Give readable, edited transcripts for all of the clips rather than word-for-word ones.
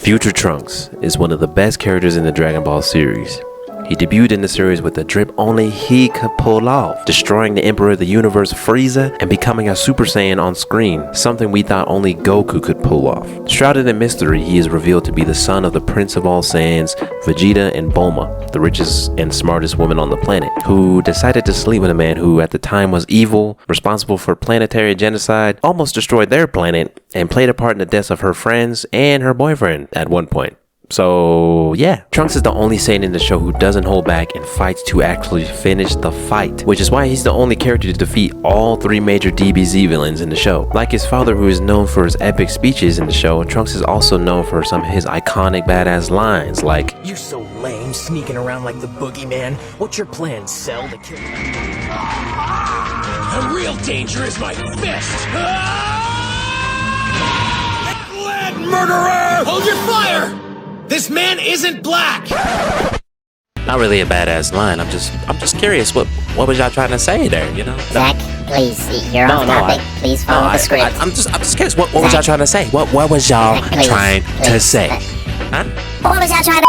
Future Trunks is one of the best characters in the Dragon Ball series. He debuted in the series with a drip only he could pull off, destroying the Emperor of the Universe Frieza and becoming a Super Saiyan on screen, something we thought only Goku could pull off. Shrouded in mystery, he is revealed to be the son of the Prince of all Saiyans, Vegeta, and Bulma, the richest and smartest woman on the planet, who decided to sleep with a man who at the time was evil, responsible for planetary genocide, almost destroyed their planet, and played a part in the deaths of her friends and her boyfriend at one point. So yeah, Trunks is the only Saiyan in the show who doesn't hold back and fights to actually finish the fight, which is why he's the only character to defeat all three major DBZ villains in the show. Like his father, who is known for his epic speeches in the show, Trunks is also known for some of his iconic badass lines like, "You're so lame, sneaking around like the boogeyman. What's your plan, Cell, to kill me?" "The real danger is my fist! Lead murderer! Hold your fire! This man isn't black!" not really a badass line. I'm just curious, what was y'all trying to say there, you know? Zach, please, you're off topic. Please follow the script. I'm just curious, what was y'all trying to say? What was y'all trying to say? Huh? What was y'all trying to...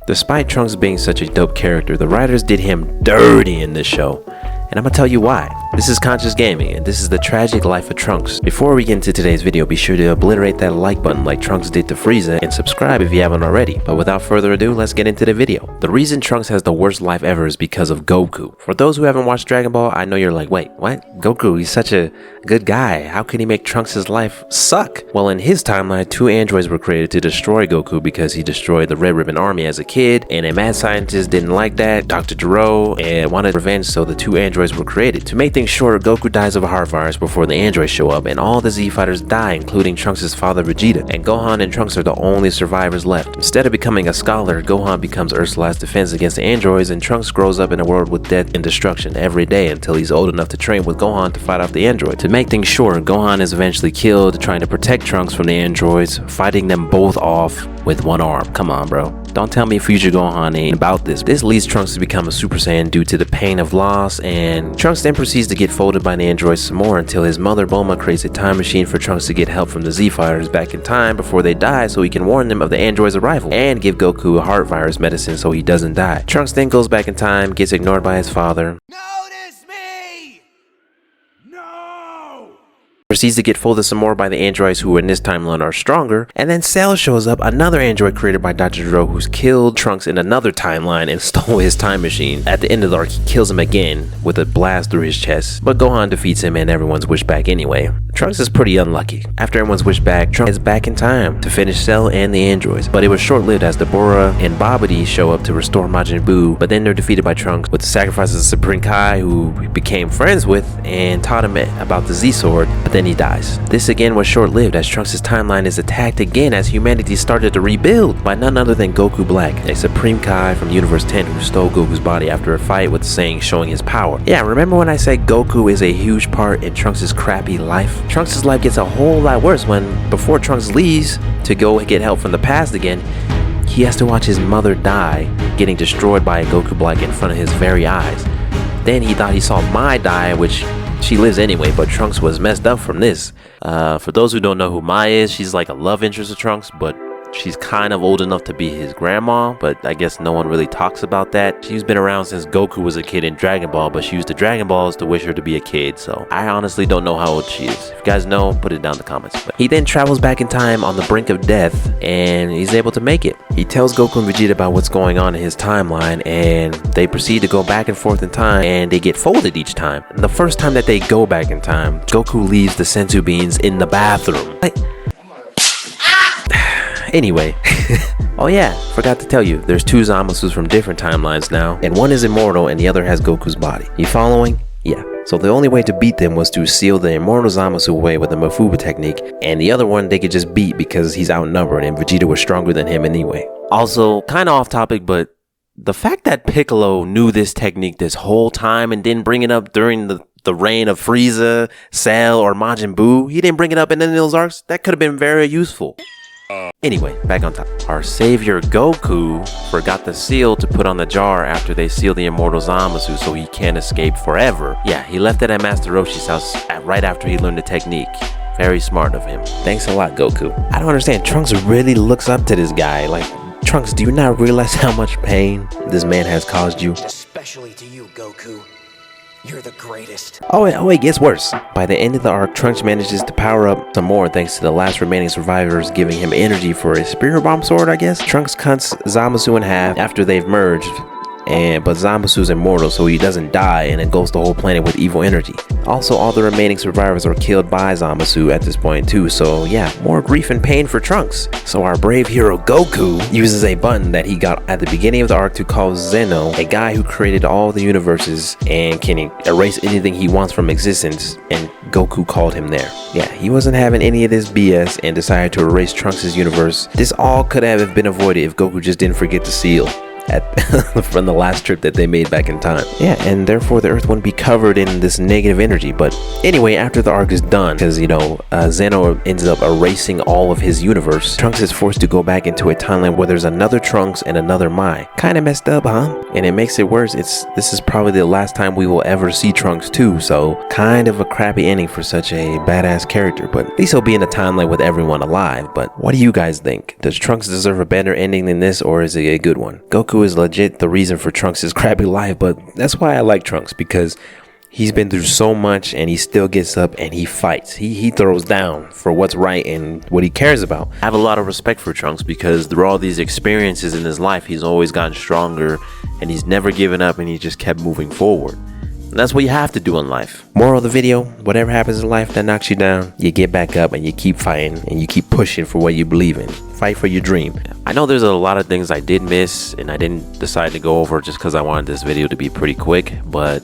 Despite Trunks being such a dope character, the writers did him dirty in this show. And I'm gonna tell you why. This is Conscious Gaming, and this is the tragic life of Trunks. Before we get into today's video, be sure to obliterate that like button like Trunks did to Frieza, and subscribe if you haven't already. But without further ado, let's get into the video. The reason Trunks has the worst life ever is because of Goku. For those who haven't watched Dragon Ball, I know you're like, wait, what? Goku, he's such a good guy. How can he make Trunks' life suck? Well, in his timeline, two androids were created to destroy Goku because he destroyed the Red Ribbon Army as a kid, and a mad scientist didn't like that, Dr. Gero, and wanted revenge, so the two androids were created. To make things shorter, Goku dies of a heart virus before the androids show up, and all the Z fighters die, including Trunks' father Vegeta, and Gohan and Trunks are the only survivors left. Instead of becoming a scholar, Gohan becomes Earth's last defense against the androids, and Trunks grows up in a world with death and destruction every day until he's old enough to train with Gohan to fight off the android. To make things short, Gohan is eventually killed trying to protect Trunks from the androids, fighting them both off with one arm. Come on, bro. Don't tell me future Gohan ain't about this. This leads Trunks to become a Super Saiyan due to the pain of loss, and Trunks then proceeds to get folded by the androids some more until his mother Bulma creates a time machine for Trunks to get help from the Z fighters back in time before they die, so he can warn them of the androids' arrival and give Goku a heart virus medicine so he doesn't die. Trunks then goes back in time, gets ignored by his father. Notice me! No! Proceeds to get folded some more by the androids who in this timeline are stronger, and then Cell shows up, another android created by Dr. Gero who's killed Trunks in another timeline and stole his time machine. At the end of the arc, he kills him again with a blast through his chest, but Gohan defeats him and everyone's wished back anyway. Trunks is pretty unlucky. After everyone's wished back, Trunks is back in time to finish Cell and the androids, but it was short-lived as Dabura and Babidi show up to restore Majin Buu, but then they're defeated by Trunks with the sacrifice of Supreme Kai, who he became friends with and taught him about the Z-Sword, but then he dies. This again was short-lived as Trunks' timeline is attacked again as humanity started to rebuild by none other than Goku Black, a Supreme Kai from Universe 10 who stole Goku's body after a fight with Saiyan showing his power. Yeah, remember when I said Goku is a huge part in Trunks' crappy life? Trunks' life gets a whole lot worse when, before Trunks leaves to go get help from the past again, he has to watch his mother die, getting destroyed by a Goku Black in front of his very eyes. Then he thought he saw Mai die, which she lives anyway, but Trunks was messed up from this. For those who don't know who Mai is, she's like a love interest of Trunks, but she's kind of old enough to be his grandma, but I guess no one really talks about that. She's been around since Goku was a kid in Dragon Ball, but she used the Dragon Balls to wish her to be a kid, so I honestly don't know how old she is. If you guys know, put it down in the comments. But he then travels back in time on the brink of death, and he's able to make it. He tells Goku and Vegeta about what's going on in his timeline, and they proceed to go back and forth in time, and they get folded each time. And the first time that they go back in time, Goku leaves the senzu beans in the bathroom. Anyway, oh yeah, forgot to tell you, there's two Zamasus from different timelines now, and one is immortal and the other has Goku's body. You following? Yeah. So the only way to beat them was to seal the immortal Zamasu away with the Mafuba technique, and the other one they could just beat because he's outnumbered and Vegeta was stronger than him anyway. Also, kinda off topic, but the fact that Piccolo knew this technique this whole time and didn't bring it up during the reign of Frieza, Cell, or Majin Buu, he didn't bring it up in any of those arcs, that could have been very useful. Anyway, back on top. Our savior Goku forgot the seal to put on the jar after they seal the immortal Zamasu so he can't escape forever. Yeah, he left it at Master Roshi's house right after he learned the technique. Very smart of him. Thanks a lot, Goku. I don't understand. Trunks really looks up to this guy. Like, Trunks, do you not realize how much pain this man has caused you? Especially to you, Goku. You're the greatest. Oh, it gets worse. By the end of the arc, Trunks manages to power up some more thanks to the last remaining survivors giving him energy for his Spirit Bomb sword, I guess. Trunks cuts Zamasu in half after they've merged. But Zamasu's immortal, so he doesn't die and engulfs the whole planet with evil energy. Also, all the remaining survivors are killed by Zamasu at this point too, so yeah, more grief and pain for Trunks. So our brave hero Goku uses a button that he got at the beginning of the arc to call Zeno, a guy who created all the universes and can erase anything he wants from existence, and Goku called him there. Yeah, he wasn't having any of this BS and decided to erase Trunks' universe. This all could have been avoided if Goku just didn't forget the seal from the last trip that they made back in time. Yeah, and therefore the Earth wouldn't be covered in this negative energy. But anyway, after the arc is done, because Zeno ends up erasing all of his universe, Trunks is forced to go back into a timeline where there's another Trunks and another Mai. Kind of messed up, huh? And it makes it worse. This is probably the last time we will ever see Trunks too, so kind of a crappy ending for such a badass character. But at least he'll be in a timeline with everyone alive. But what do you guys think? Does Trunks deserve a better ending than this, or is it a good one? Goku is legit the reason for Trunks' crappy life, but that's why I like Trunks, because he's been through so much and he still gets up and he fights. He throws down for what's right and what he cares about. I have a lot of respect for Trunks because through all these experiences in his life, he's always gotten stronger and he's never given up and he just kept moving forward. And that's what you have to do in life. Moral of the video, whatever happens in life that knocks you down, you get back up and you keep fighting and you keep pushing for what you believe in. Fight for your dream. I know there's a lot of things I did miss and I didn't decide to go over just because I wanted this video to be pretty quick,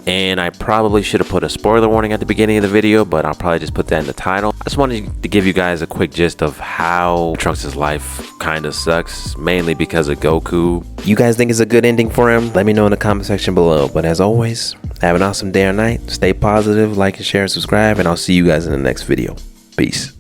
and I probably should have put a spoiler warning at the beginning of the video, but I'll probably just put that in the title. I just wanted to give you guys a quick gist of how Trunks' life kind of sucks, mainly because of Goku. You guys think it's a good ending for him? Let me know in the comment section below. But as always, have an awesome day or night. Stay positive, like and share and subscribe, and I'll see you guys in the next video. Peace.